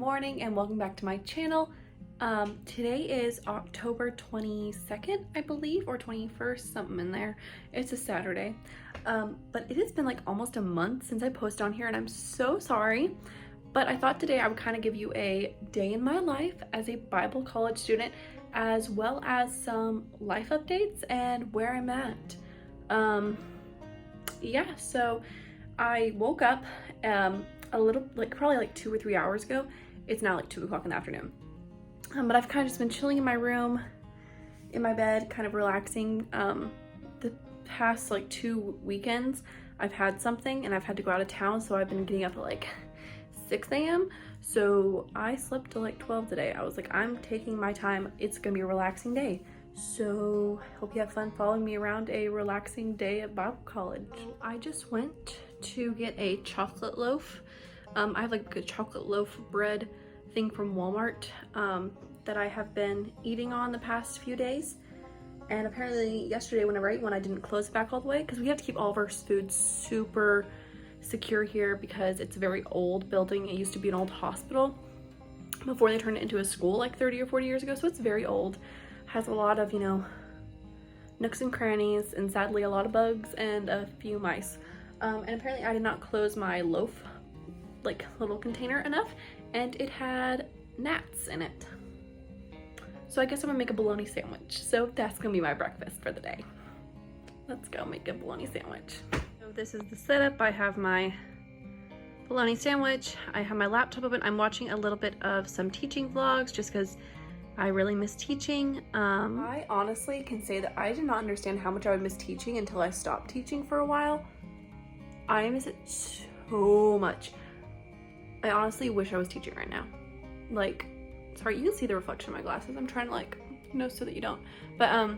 morning and welcome back to my channel. Today is October 22nd, I believe, or 21st, something in there. It's a Saturday. But it has been like almost a month since I posted on here and I'm so sorry. But I thought today I would kind of give you a day in my life as a Bible college student, as well as some life updates and where I'm at. Yeah, so I woke up a little, probably 2 or 3 hours ago. It's now 2 o'clock in the afternoon. But I've kind of just been chilling in my room, in my bed, kind of relaxing. The past 2 weekends, I've had something and I've had to go out of town, so I've been getting up at 6 a.m. So I slept till 12 today. I was like, I'm taking my time. It's gonna be a relaxing day. So hope you have fun following me around a relaxing day at Bible college. I just went to get a chocolate loaf. I have a chocolate loaf bread thing from Walmart that I have been eating on the past few days. And apparently yesterday whenever I ate one, I didn't close it back all the way because we have to keep all of our food super secure here because it's a very old building. It used to be an old hospital before they turned it into a school 30 or 40 years ago. So it's very old, has a lot of, nooks and crannies, and sadly a lot of bugs and a few mice. And apparently I did not close my loaf, little container enough, and it had gnats in it. So I guess I'm gonna make a bologna sandwich. So that's gonna be my breakfast for the day. Let's go make a bologna sandwich. So this is the setup. I have my bologna sandwich. I have my laptop open. I'm watching a little bit of some teaching vlogs just because I really miss teaching. I honestly can say that I did not understand how much I would miss teaching until I stopped teaching for a while. I miss it so much. I honestly wish I was teaching right now. Sorry, you can see the reflection of my glasses. I'm trying to so that you don't. But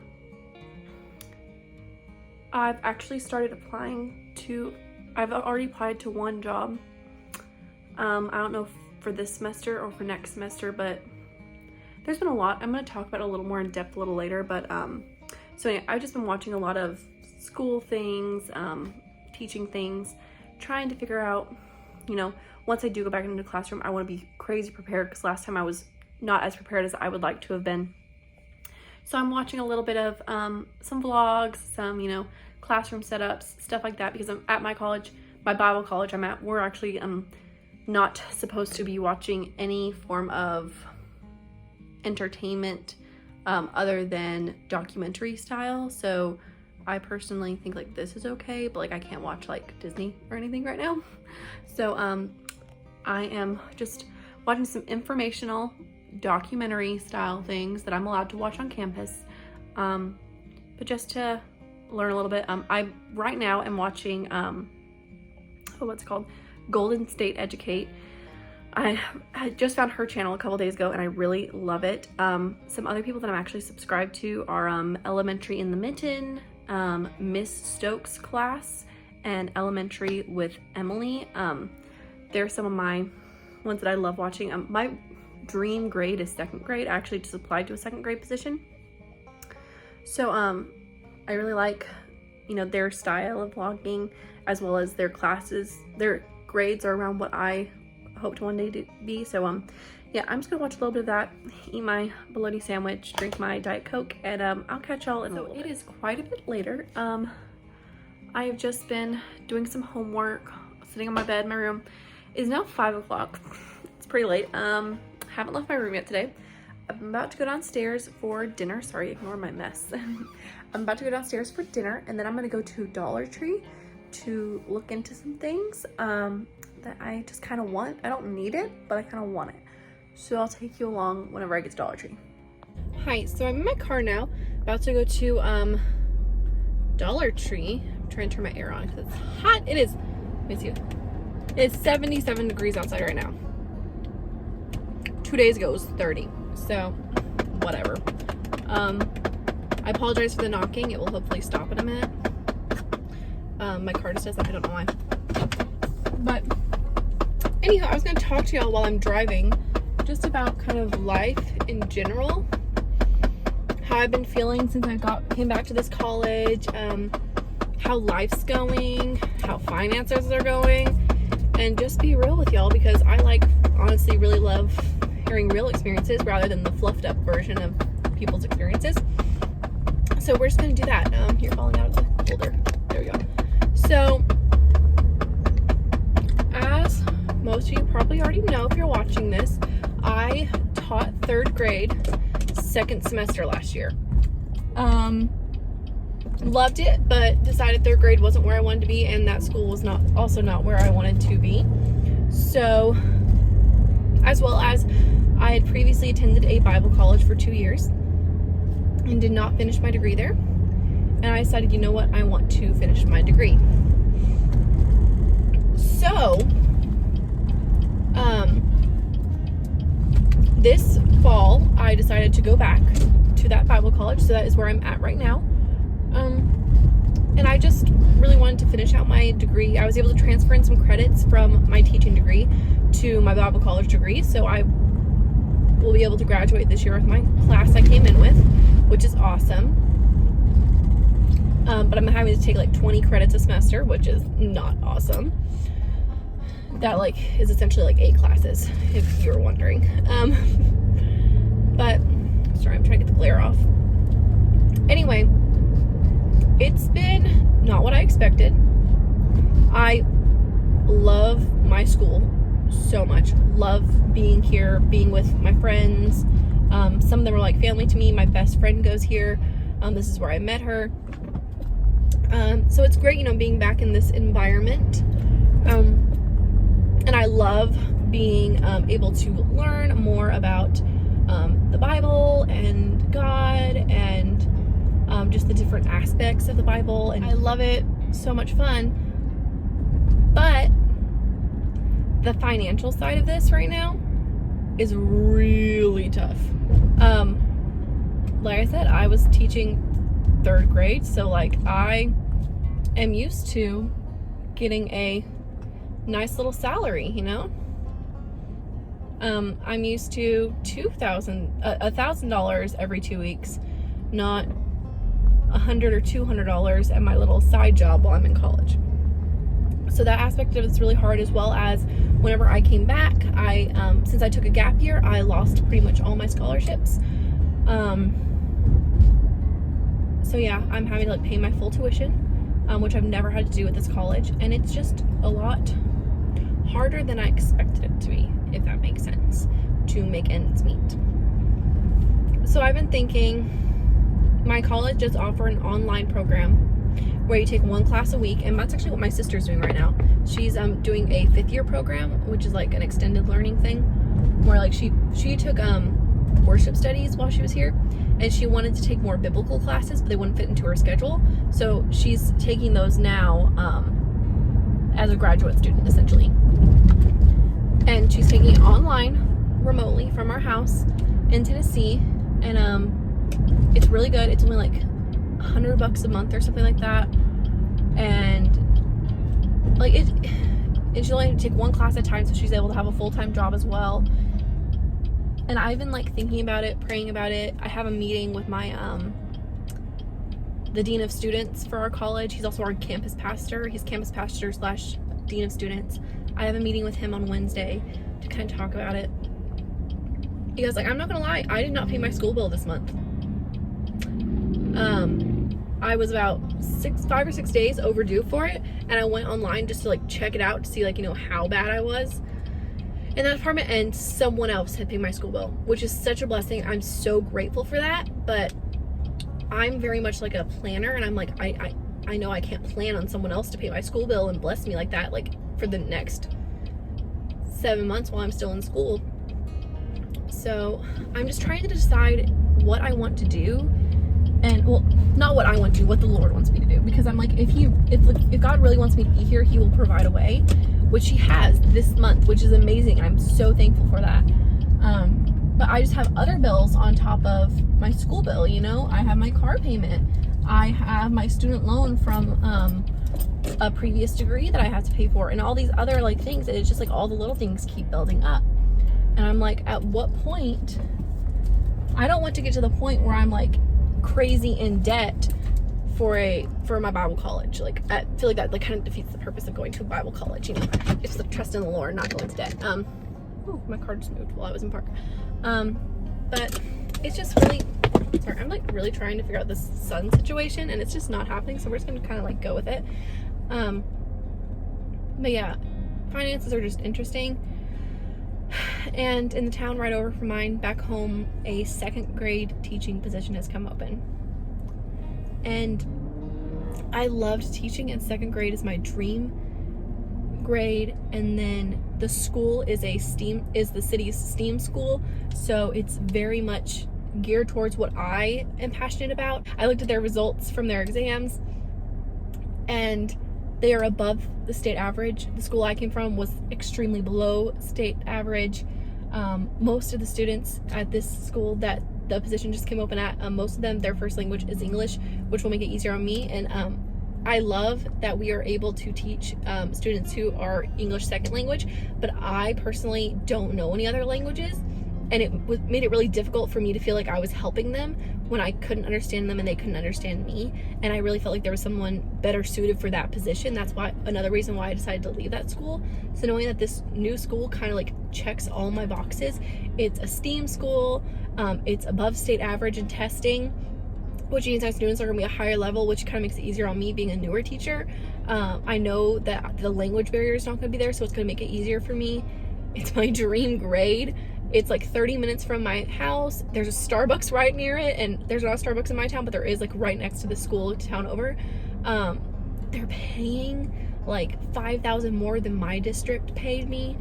I've actually started applying to, I've already applied to one job. I don't know if for this semester or for next semester, but there's been a lot. I'm going to talk about it a little more in depth a little later. But so anyway, I've just been watching a lot of school things, teaching things, trying to figure out, once I do go back into the classroom, I want to be crazy prepared because last time I was not as prepared as I would like to have been. So I'm watching a little bit of some vlogs, some, classroom setups, stuff like that, because I'm at my college, my Bible college I'm at, we're actually not supposed to be watching any form of entertainment other than documentary style. So I personally think this is okay, but I can't watch Disney or anything right now. So I am just watching some informational documentary style things that I'm allowed to watch on campus, but just to learn a little bit. I right now am watching what's it called, Golden State Educate. I just found her channel a couple days ago and I really love it. Some other people that I'm actually subscribed to are Elementary in the Mitten, Miss Stokes class, and Elementary with Emily. They're some of my ones that I love watching. My dream grade is 2nd grade. I actually just applied to a 2nd grade position. So I really like, their style of vlogging, as well as their classes. Their grades are around what I hope to one day to be. So yeah, I'm just gonna watch a little bit of that, eat my bologna sandwich, drink my Diet Coke, and I'll catch y'all in a little bit. It is quite a bit later. I have just been doing some homework, sitting on my bed in my room. It is now 5 o'clock. It's pretty late. Haven't left my room yet today. I'm about to go downstairs for dinner. Sorry, ignore my mess. I'm about to go downstairs for dinner, and then I'm gonna go to Dollar Tree to look into some things that I just kind of want. I don't need it, but I kind of want it. So I'll take you along whenever I get to Dollar Tree. Hi, so I'm in my car now, about to go to Dollar Tree. I'm trying to turn my air on because it's hot. It is, let me see. It's 77 degrees outside right now. 2 days ago it was 30, so whatever. I apologize for the knocking. It will hopefully stop in a minute. My car just does that, I don't know why. But anyhow, I was going to talk to y'all while I'm driving just about kind of life in general, how I've been feeling since I came back to this college, how life's going, how finances are going, and just be real with y'all, because I honestly really love hearing real experiences rather than the fluffed up version of people's experiences. So we're just going to do that. You're falling out of the holder. There we go. So, as most of you probably already know if you're watching this, I taught 3rd grade 2nd semester last year. Loved it, but decided 3rd grade wasn't where I wanted to be, and that school was also not where I wanted to be. So, as well as I had previously attended a Bible college for 2 years and did not finish my degree there. And I decided, you know what, I want to finish my degree. So, this fall, I decided to go back to that Bible college, so that is where I'm at right now. And I just really wanted to finish out my degree. I was able to transfer in some credits from my teaching degree to my Bible college degree, so I will be able to graduate this year with my class I came in with, which is awesome. But I'm having to take like 20 credits a semester, which is not awesome. That is essentially like 8 classes, if you were wondering. But sorry, I'm trying to get the glare off. Anyway, it's been not what I expected. I love my school so much. Love being here, being with my friends. Some of them are like family to me. My best friend goes here. This is where I met her. So it's great, being back in this environment. And I love being able to learn more about the Bible and God and just the different aspects of the Bible. And I love it. So much fun. But the financial side of this right now is really tough. Like I said, I was teaching 3rd grade, so I am used to getting a nice little salary, I'm used to $1,000 every 2 weeks, not $100 or $200 at my little side job while I'm in college. So that aspect of it's really hard, as well as whenever I came back, since I took a gap year, I lost pretty much all my scholarships. So yeah, I'm having to pay my full tuition, which I've never had to do at this college, and it's just a lot harder than I expected it to be, if that makes sense, to make ends meet. So I've been thinking, my college does offer an online program where you take 1 class a week, and that's actually what my sister's doing right now. She's doing a 5th year program, which is an extended learning thing, where she took worship studies while she was here, and she wanted to take more biblical classes, but they wouldn't fit into her schedule. So she's taking those now as a graduate student, essentially. And she's taking it online, remotely, from our house in Tennessee. And it's really good. It's only $100 a month or something like that. And she'll only take 1 class at a time, so she's able to have a full-time job as well. And I've been thinking about it, praying about it. I have a meeting with my the dean of students for our college. He's also our campus pastor. He's campus pastor / dean of students. I have a meeting with him on Wednesday to kind of talk about it. Because I'm not gonna lie, I did not pay my school bill this month. I was about 5 or 6 days overdue for it, and I went online just to check it out to see how bad I was. In that department, and someone else had paid my school bill, which is such a blessing. I'm so grateful for that. But I'm very much a planner, and I'm I know I can't plan on someone else to pay my school bill and bless me like that for the next 7 months while I'm still in school. So I'm just trying to decide what I want to do, and not what I want to do, what the Lord wants me to do, because I'm if God really wants me to be here, He will provide a way, which He has this month, which is amazing. I'm so thankful for that. But I just have other bills on top of my school bill. I have my car payment, I have my student loan from a previous degree that I have to pay for, and all these other things. And it's just all the little things keep building up, and I'm at what point? I don't want to get to the point where I'm crazy in debt for my Bible college. Like, I feel like that like kind of defeats the purpose of going to a Bible college, you know. It's like trust in the Lord, not go into debt. Oh, my car just moved while I was in park. But it's just really, sorry, I'm like really trying to figure out this sun situation, and it's just not happening, so we're just gonna kind of like go with it. But yeah, finances are just interesting. And in the town right over from mine, back home, a 2nd grade teaching position has come open. And I loved teaching, and 2nd grade is my dream grade. And then the school is the city's STEAM school, so it's very much geared towards what I am passionate about. I looked at their results from their exams, and they are above the state average. The school I came from was extremely below state average. Most of the students at this school that the position just came open at, most of them, their first language is English, which will make it easier on me. And I love that we are able to teach students who are English 2nd language, but I personally don't know any other languages. And it made it really difficult for me to feel like I was helping them when I couldn't understand them and they couldn't understand me. And I really felt like there was someone better suited for that position. That's why, another reason why I decided to leave that school. So knowing that this new school kind of like checks all my boxes. It's a STEAM school. It's above state average in testing, which means our students are going to be a higher level, which kind of makes it easier on me being a newer teacher. I know that the language barrier is not going to be there, so it's going to make it easier for me. It's my dream grade. It's like 30 minutes from my house. There's a Starbucks right near it, and there's not a Starbucks in my town, but there is like right next to the school town over. They're paying like $5,000 more than my district paid me.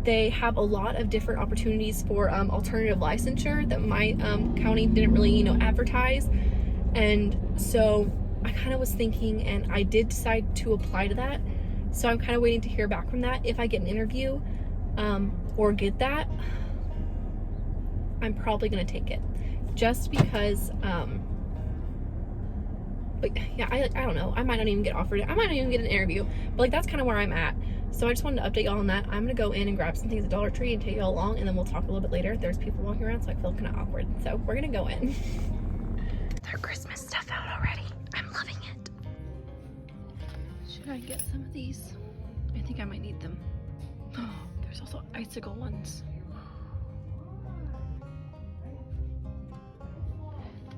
They have a lot of different opportunities for alternative licensure that my county didn't really, you know, advertise. And so I kind of was thinking, and I did decide to apply to that. So I'm kind of waiting to hear back from that. If I get an interview or get that, I'm probably gonna take it, just because but yeah, I don't know, I might not even get offered it, I might not even get an interview, but like that's kind of where I'm at. So I just wanted to update y'all on that. I'm gonna go in and grab some things at Dollar Tree and take y'all along, and then we'll talk a little bit later. There's people walking around, so I feel kind of awkward, so we're gonna go in. Their Christmas stuff out already. I'm loving it. Should I get some of these? I think I might need them. There's also icicle ones.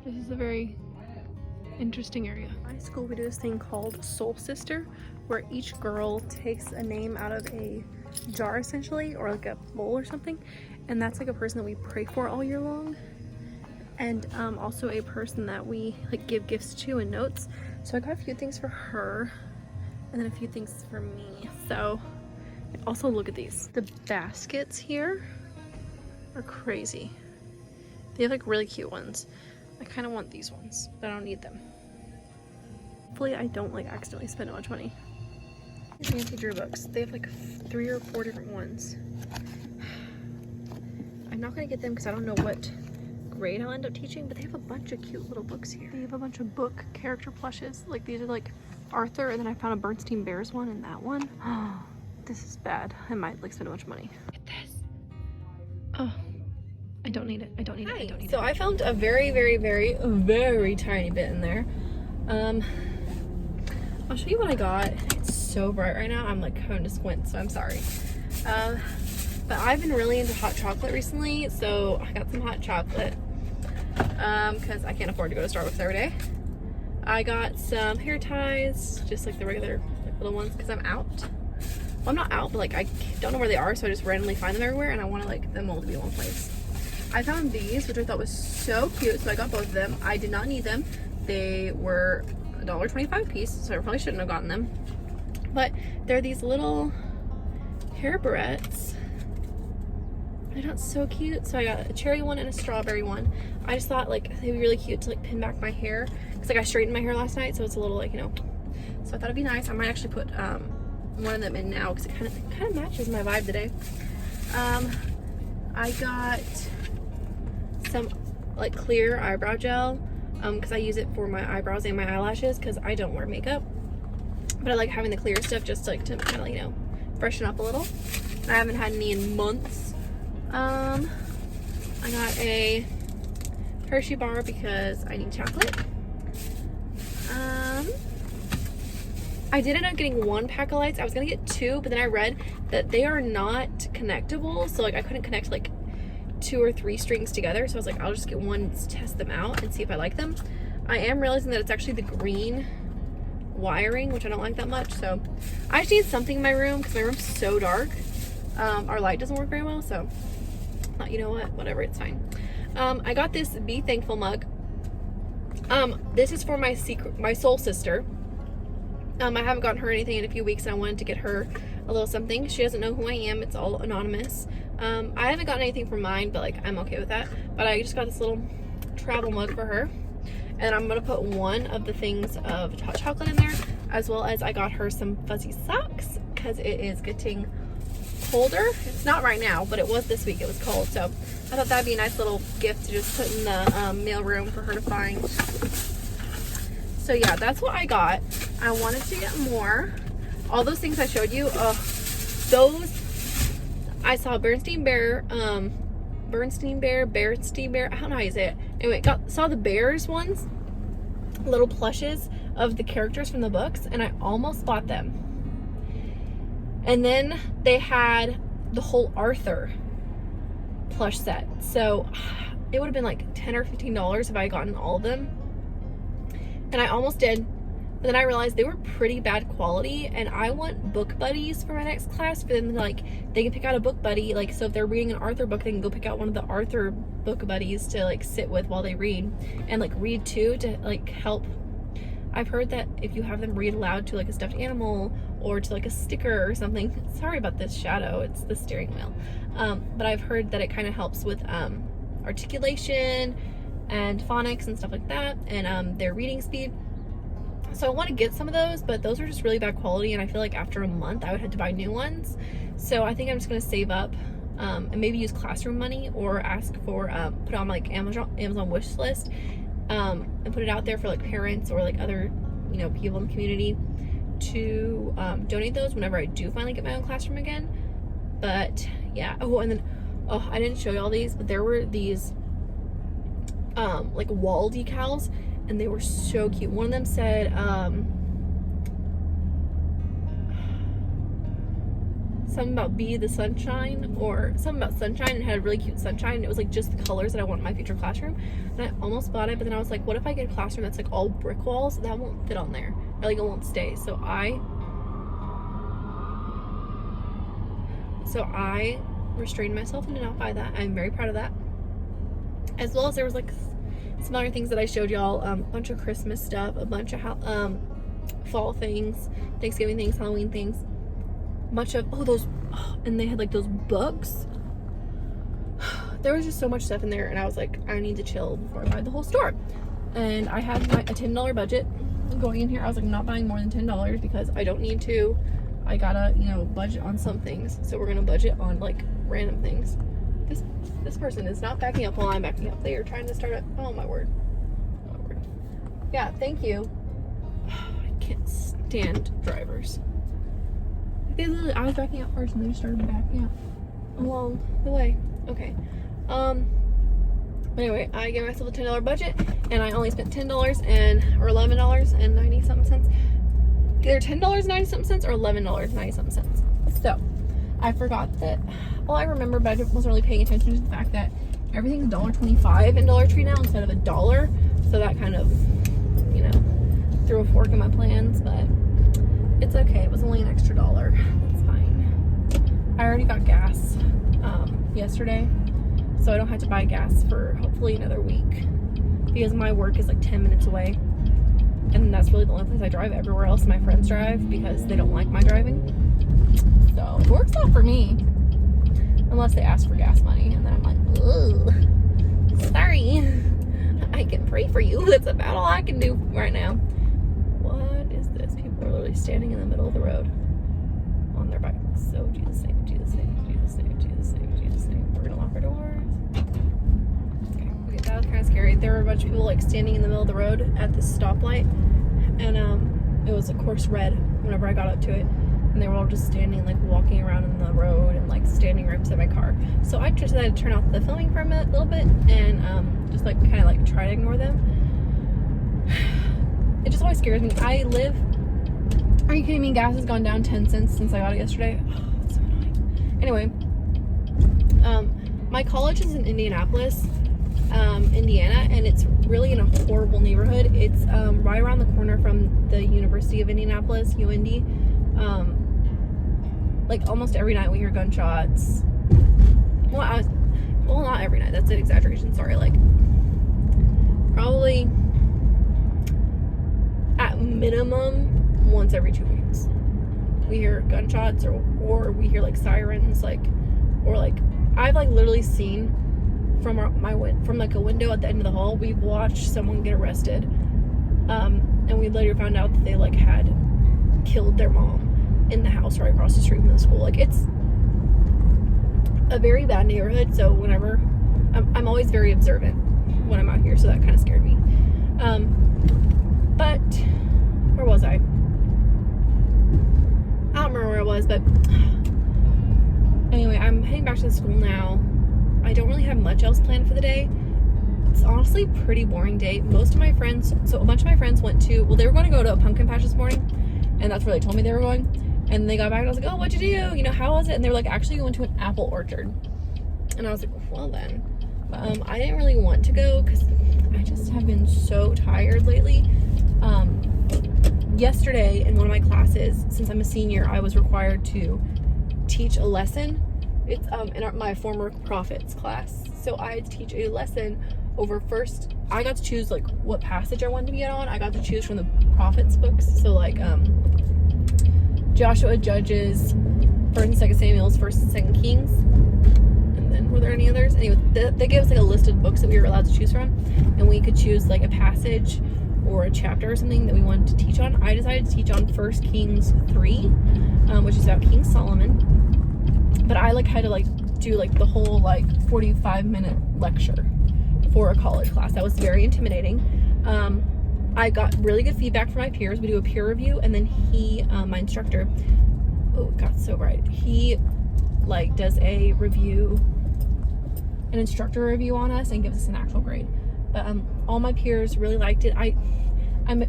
This is a very interesting area. In my school, we do this thing called Soul Sister, where each girl takes a name out of a jar, essentially, or like a bowl or something, and that's like a person that we pray for all year long, and also a person that we like give gifts to and notes. So I got a few things for her, and then a few things for me. So also look at these. The baskets here are crazy. They have like really cute ones. I kind of want these ones, but I don't need them. Hopefully I don't like accidentally spend too much money. Nancy Drew books. They have like 3 or 4 different ones. I'm not gonna get them because I don't know what grade I'll end up teaching, but they have a bunch of cute little books here. They have a bunch of book character plushes. Like these are like Arthur, and then I found a Bernstein Bears one and that one. Oh, this is bad. I might like spend too much money. Look at this. Oh, I don't need it. I don't need it. I don't need it. So I found a very, very, very, very tiny bit in there. I'll show you what I got. It's so bright right now. I'm like having to squint, so I'm sorry. But I've been really into hot chocolate recently, so I got some hot chocolate because I can't afford to go to Starbucks every day. I got some hair ties, just like the regular like, little ones, because I'm out. Well, I'm not out, but like I don't know where they are, so I just randomly find them everywhere, and I want to like them all to be in one place. I found these, which I thought was so cute, so I got both of them. I did not need them. They were $1.25 a piece, so I probably shouldn't have gotten them. But they're these little hair barrettes. They're not so cute. So I got a cherry one and a strawberry one. I just thought like they'd be really cute to like pin back my hair, because like I straightened my hair last night, so it's a little like, you know. So I thought it'd be nice. I might actually put one of them in now because it kind of matches my vibe today. I got some like clear eyebrow gel because I use it for my eyebrows and my eyelashes because I don't wear makeup, but I like having the clear stuff just like to kind of, you know, freshen up a little. I haven't had any in months. I got a Hershey bar because I need chocolate. I did end up getting 1 pack of lights. I was gonna get 2, but then I read that they are not connectable. So like I couldn't connect like 2 or 3 strings together. So I was like, I'll just get 1 to test them out and see if I like them. I am realizing that it's actually the green wiring, which I don't like that much. So I just need something in my room because my room's so dark. Our light doesn't work very well, so you know what, whatever, it's fine. I got this Be Thankful mug. This is for my soul sister. I haven't gotten her anything in a few weeks, and I wanted to get her a little something. She doesn't know who I am. It's all anonymous. I haven't gotten anything for mine, but like I'm okay with that. But I just got this little travel mug for her, and I'm gonna put 1 of the things of hot chocolate in there, as well as I got her some fuzzy socks because it is getting colder. It's not right now, but it was this week. It was cold, so I thought that'd be a nice little gift to just put in the mail room for her to find. So yeah, that's what I got. I wanted to get more. All those things I showed you, those I saw Bernstein Bear, I don't know how you say it. Anyway, saw the bears ones, little plushes of the characters from the books, and I almost bought them. And then they had the whole Arthur plush set. So it would have been like $10 or $15 if I had gotten all of them. And I almost did. But then I realized they were pretty bad quality, and I want book buddies for my next class. For them, like, they can pick out a book buddy. Like, so if they're reading an Arthur book, they can go pick out one of the Arthur book buddies to like sit with while they read, and like read too, to like help. I've heard that if you have them read aloud to like a stuffed animal or to like a sticker or something. Sorry about this shadow, it's the steering wheel. But I've heard that it kind of helps with articulation and phonics and stuff like that, and their reading speed. So I want to get some of those, but those are just really bad quality, and I feel like after a month I would have to buy new ones. So I think I'm just going to save up and maybe use classroom money, or ask for put on like Amazon wish list, and put it out there for like parents or like other, you know, people in the community to donate those whenever I do finally get my own classroom again. But yeah. Oh, and then I didn't show you all these, but there were these like wall decals, and they were so cute. One of them said something about be the sunshine, or something about sunshine, and had a really cute sunshine, and it was like just the colors that I want in my future classroom. And I almost bought it, but then I was like, what if I get a classroom that's like all brick walls? That won't fit on there, or like it won't stay. So I restrained myself and did not buy that. I'm very proud of that. As well as there was like some other things that I showed y'all, a bunch of Christmas stuff, a bunch of fall things, Thanksgiving things, Halloween things, a bunch of and they had like those books. There was just so much stuff in there, and I was like, I need to chill before I buy the whole store. And I had a $10 budget going in here. I was like, I'm not buying more than $10 because I don't need to. I gotta, you know, budget on some things. So we're gonna budget on like random things. This person is not backing up while I'm backing up. They are trying to start up. Oh my word. Oh my word. Yeah, thank you. I can't stand drivers. They literally, I was backing up first and they just started backing up along the way. Okay. But anyway, I gave myself a $10 budget, and I only spent $10 or $11.90 something cents. Either $10.90 or $11.90 cents. So I forgot that. Well, I remember, but I wasn't really paying attention to the fact that everything's $1.25 in Dollar Tree now instead of $1. So that kind of, you know, threw a fork in my plans, but it's okay. It was only an extra $1. That's fine. I already got gas yesterday, so I don't have to buy gas for hopefully another week, because my work is like 10 minutes away, and that's really the only place I drive. Everywhere else my friends drive because they don't like my driving. So it works out for me, unless they ask for gas money, and then I'm like, ugh, sorry, I can pray for you. That's about all I can do right now. What is this? People are literally standing in the middle of the road on their bikes. So Jesus name, Jesus name, Jesus name, Jesus name, Jesus name. We're gonna lock our doors. Okay, that was kind of scary. There were a bunch of people like standing in the middle of the road at this stoplight, and it was of course red whenever I got up to it. And they were all just standing, like walking around in the road and like standing right beside my car. So I just decided to turn off the filming for a little bit and just like kind of like try to ignore them. It just always scares me. I Are you kidding me? Gas has gone down 10 cents since I got it yesterday. Oh, that's so annoying. Anyway, my college is in Indianapolis, Indiana, and it's really in a horrible neighborhood. It's right around the corner from the University of Indianapolis, UIndy. Like almost every night we hear gunshots. Well, not every night. That's an exaggeration. Sorry. Like probably at minimum once every 2 weeks we hear gunshots, or we hear like sirens, or I've like literally seen from like a window at the end of the hall, we've watched someone get arrested, and we later found out that they like had killed their mom in the house right across the street from the school. Like, it's a very bad neighborhood, so whenever I'm always very observant when I'm out here, so that kind of scared me. But where was I don't remember where I was, but anyway, I'm heading back to the school now. I don't really have much else planned for the day. It's honestly a pretty boring day. Most of my friends, so a bunch of my friends went to, well, they were going to go to a pumpkin patch this morning, and that's where they told me they were going. And they got back and I was like, oh, what'd you do? You know, how was it? And they were like, actually, we went to an apple orchard. And I was like, well then. But I didn't really want to go because I just have been so tired lately. Yesterday in one of my classes, since I'm a senior, I was required to teach a lesson. It's in my former prophets class. So I had to teach a lesson over first. I got to choose like what passage I wanted to get on. I got to choose from the prophets books. So like Joshua, Judges, 1st and 2nd Samuel, 1st and 2nd Kings, and then were there any others? Anyway, they gave us like a list of books that we were allowed to choose from, and we could choose like a passage or a chapter or something that we wanted to teach on. I decided to teach on 1 Kings 3, which is about King Solomon, but I like had to like do like the whole like 45-minute lecture for a college class. That was very intimidating. I got really good feedback from my peers. We do a peer review, and then my instructor, oh, it got so bright. He like does a review, an instructor review on us and gives us an actual grade. But all my peers really liked it. I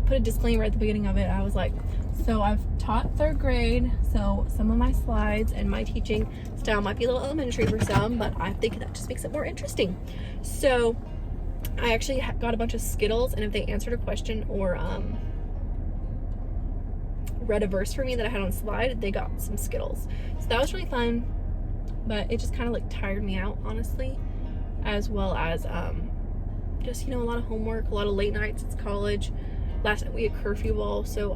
put a disclaimer at the beginning of it. I was like, so I've taught 3rd grade, so some of my slides and my teaching style might be a little elementary for some, but I think that just makes it more interesting. So I actually got a bunch of Skittles, and if they answered a question or read a verse for me that I had on slide, they got some Skittles. So that was really fun, but it just kind of like tired me out, honestly, as well as just, you know, a lot of homework, a lot of late nights. It's college. Last night we had curfew ball, so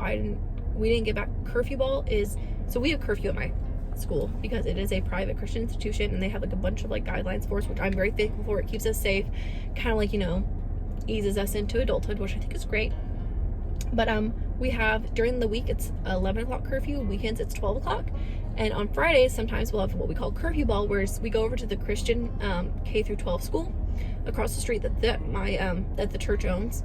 we didn't get back. Curfew ball is, so we have curfew at my school because it is a private Christian institution, and they have like a bunch of like guidelines for us, which I'm very thankful for. It keeps us safe, kind of like, you know, eases us into adulthood, which I think is great. But we have, during the week it's 11 o'clock curfew, weekends it's 12 o'clock, and on Fridays sometimes we'll have what we call curfew ball, where we go over to the Christian K through 12 school across the street that the church owns,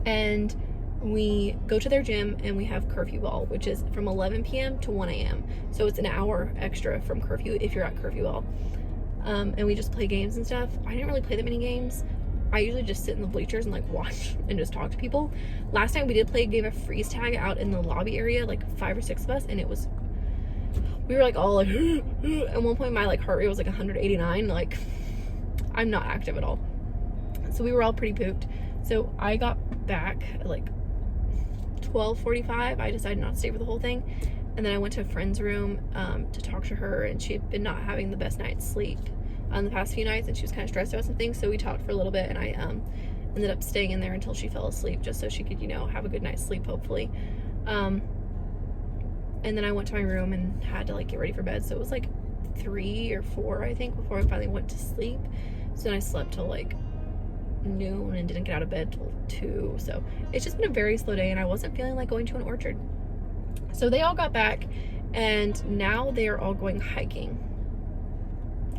and we go to their gym and we have curfew ball, which is from 11 p.m. to 1 a.m. So it's an hour extra from curfew if you're at curfew ball. And we just play games and stuff. I didn't really play that many games. I usually just sit in the bleachers and like watch and just talk to people. Last night we did play a game of freeze tag out in the lobby area, like 5 or 6 of us, and we were like all like at one point my like heart rate was like 189. Like, I'm not active at all. So we were all pretty pooped. So I got back at like 12:45. I decided not to stay for the whole thing, and then I went to a friend's room to talk to her, and she had been not having the best night's sleep on the past few nights, and she was kind of stressed about some things. So we talked for a little bit, and I ended up staying in there until she fell asleep, just so she could, you know, have a good night's sleep, hopefully. And then I went to my room and had to like get ready for bed. So it was like 3 or 4, I think, before I finally went to sleep. So then I slept till like noon and didn't get out of bed till 2. So it's just been a very slow day, and I wasn't feeling like going to an orchard. So they all got back, and now they are all going hiking.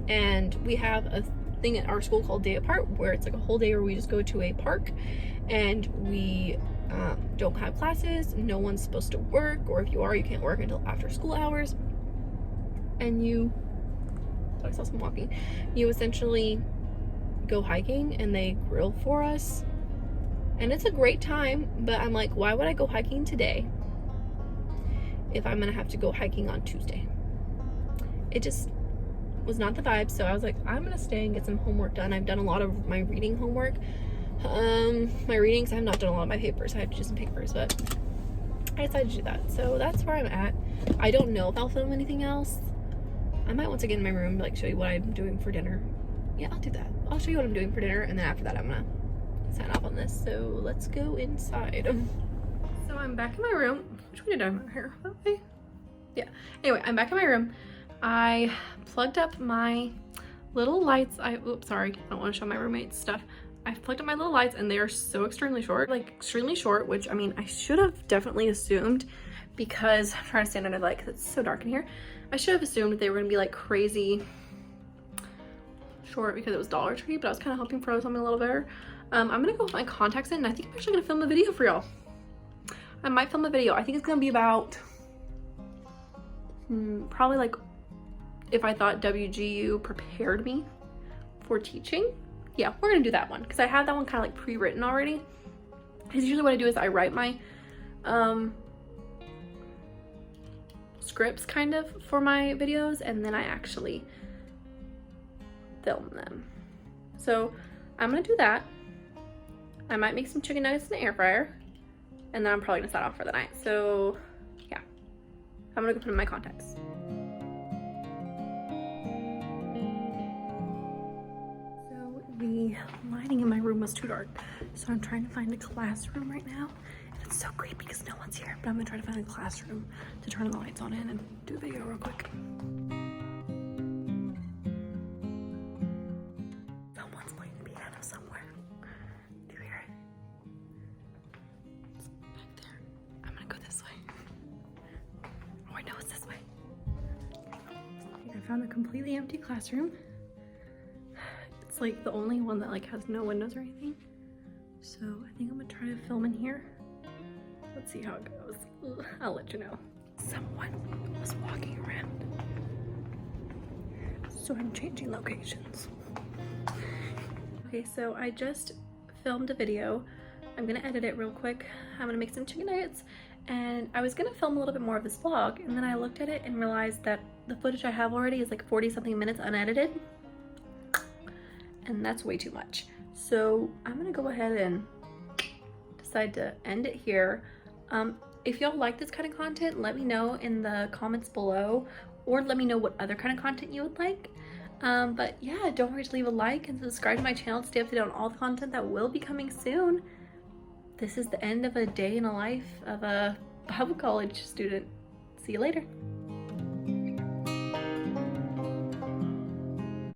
And we have a thing at our school called Day Apart, where it's like a whole day where we just go to a park, and we don't have classes. No one's supposed to work, or if you are, you can't work until after school hours. And I saw some walking. You essentially go hiking, and they grill for us, and it's a great time. But I'm like, why would I go hiking today if I'm gonna have to go hiking on Tuesday. It just was not the vibe, so I was like, I'm gonna stay and get some homework done. I've done a lot of my reading homework. My readings, I have not done a lot of my papers. I have to do some papers, but I decided to do that. So that's where I'm at. I don't know if I'll film anything else. I might once again in my room, like, show you what I'm doing for dinner. Yeah, I'll do that. I'll show you what I'm doing for dinner, and then after that I'm gonna sign off on this. So let's go inside. So I'm back in my room. Which way did I do my hair? Okay. Yeah. Anyway, I'm back in my room. I plugged up my little lights. Oops, sorry. I don't want to show my roommate's stuff. I've plugged up my little lights and they are so extremely short, like extremely short, which I mean, I should have definitely assumed because I'm trying to stand under the light because it's so dark in here. I should have assumed that they were gonna be like crazy short because it was Dollar Tree, but I was kind of hoping for something a little better. I'm gonna go with my contacts in and I think I'm actually gonna film a video for y'all. I might film a video. I think it's gonna be about probably like if I thought WGU prepared me for teaching. Yeah, we're gonna do that one because I have that one kind of like pre-written already. Because usually what I do is I write my scripts kind of for my videos and then I actually film them. So I'm gonna do that. I might make some chicken nuggets in the air fryer and then I'm probably gonna sign off for the night. So yeah, I'm gonna go put in my contacts. The lighting in my room was too dark, so I'm trying to find a classroom right now. And it's so creepy because no one's here, but I'm gonna try to find a classroom to turn the lights on in and do a video real quick. Someone's playing the piano somewhere. Do you hear it? It's back there. I'm gonna go this way. Oh, I know it's this way. I found a completely empty classroom. It's like the only one that like has no windows or anything. So I think I'm gonna try to film in here. Let's see how it goes. Ugh, I'll let you know. Someone was walking around. So I'm changing locations. Okay, so I just filmed a video. I'm gonna edit it real quick. I'm gonna make some chicken nuggets and I was gonna film a little bit more of this vlog and then I looked at it and realized that the footage I have already is like 40 something minutes unedited. And that's way too much. So I'm gonna go ahead and decide to end it here. If y'all like this kind of content, let me know in the comments below or let me know what other kind of content you would like. But yeah, don't forget to leave a like and subscribe to my channel to stay up to date on all the content that will be coming soon. This is the end of a day in the life of a Bible college student. See you later.